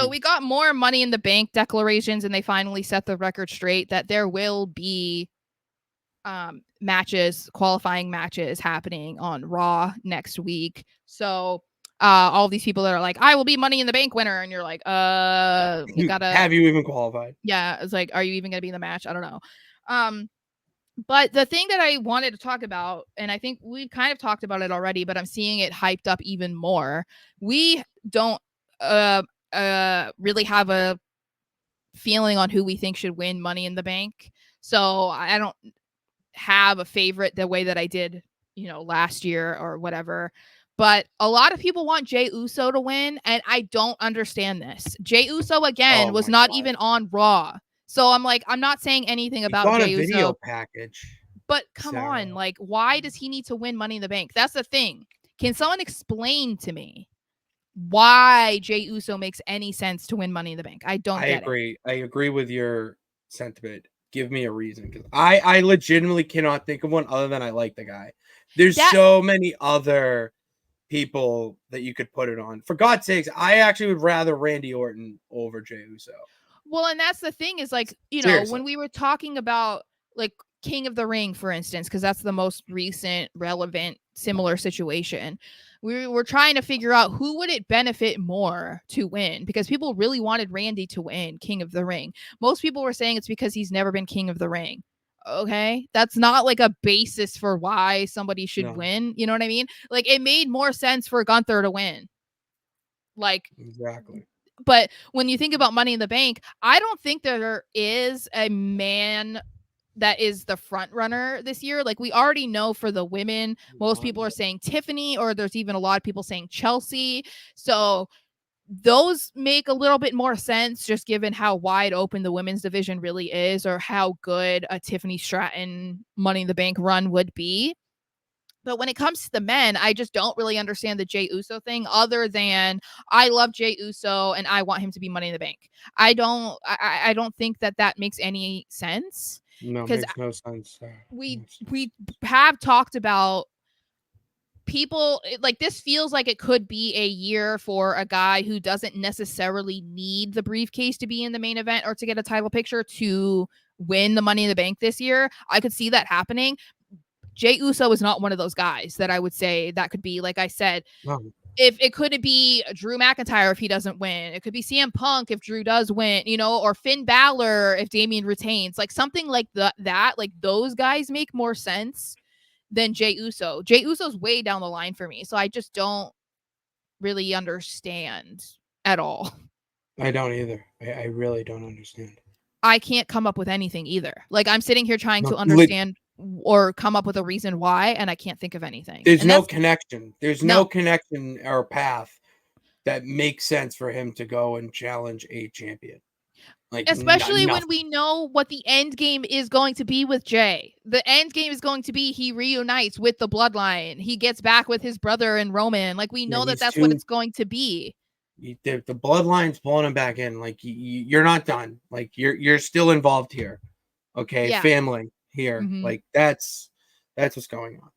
So we got more Money in the Bank declarations, and they finally set the record straight that there will be qualifying matches happening on Raw next week. So all these people that are like, I will be Money in the Bank winner, and you're like, we gotta have you even qualified? Yeah, it's like, are you even gonna be in the match? I don't know. But the thing that I wanted to talk about, and I think we've kind of talked about it already, but I'm seeing it hyped up even more. We don't really have a feeling on who we think should win Money in the Bank. So I don't have a favorite the way that I did, last year or whatever. But a lot of people want Jey Uso to win, and I don't understand this. Jey Uso, again, was not even on Raw. So I'm like, I'm not saying anything about got Jey a video Uso. package. But come on, like, why does he need to win Money in the Bank? That's the thing. Can someone explain to me why Jey Uso makes any sense to win Money in the Bank? I don't get it. I agree with your sentiment. Give me a reason, because I legitimately cannot think of one other than I like the guy. There's so many other people that you could put it on. For God's sakes, I actually would rather Randy Orton over Jey Uso. Well, and that's the thing is, like, Seriously. When we were talking about, like, King of the Ring, for instance, because that's the most recent, relevant, similar situation. We were trying to figure out who would it benefit more to win, because people really wanted Randy to win King of the Ring. Most people were saying it's because he's never been King of the Ring. Okay, that's not like a basis for why somebody should win. You know what I mean? Like, it made more sense for Gunther to win. Like, exactly. But when you think about Money in the Bank, I don't think there is a man that is the front runner this year. Like, we already know for the women, most people are saying Tiffany, or there's even a lot of people saying Chelsea. So those make a little bit more sense, just given how wide open the women's division really is, or how good a Tiffany Stratton Money in the Bank run would be. But when it comes to the men, I just don't really understand the Jey Uso thing, other than I love Jey Uso and I want him to be Money in the Bank. I don't think that makes any sense. No, it makes no sense. We have talked about people, like, this feels like it could be a year for a guy who doesn't necessarily need the briefcase to be in the main event or to get a title picture to win the Money in the Bank this year. I could see that happening. Jey Uso is not one of those guys that I would say that could be, like I said, if it could be Drew McIntyre if he doesn't win. It could be CM Punk if Drew does win, or Finn Balor if Damian retains. Like, something like that, like, those guys make more sense than Jey Uso. Jey Uso's way down the line for me, so I just don't really understand at all. I don't either. I really don't understand. I can't come up with anything either. Like, I'm sitting here trying to understand or come up with a reason why, and I can't think of anything. There's no connection. There's no connection or path that makes sense for him to go and challenge a champion. Like, especially when we know what the end game is going to be with Jey. The end game is going to be he reunites with the bloodline. He gets back with his brother and Roman. Like, we know that's what it's going to be. The bloodline's pulling him back in. Like, you're not done. Like, you're still involved here. Okay, family here. Like, that's what's going on.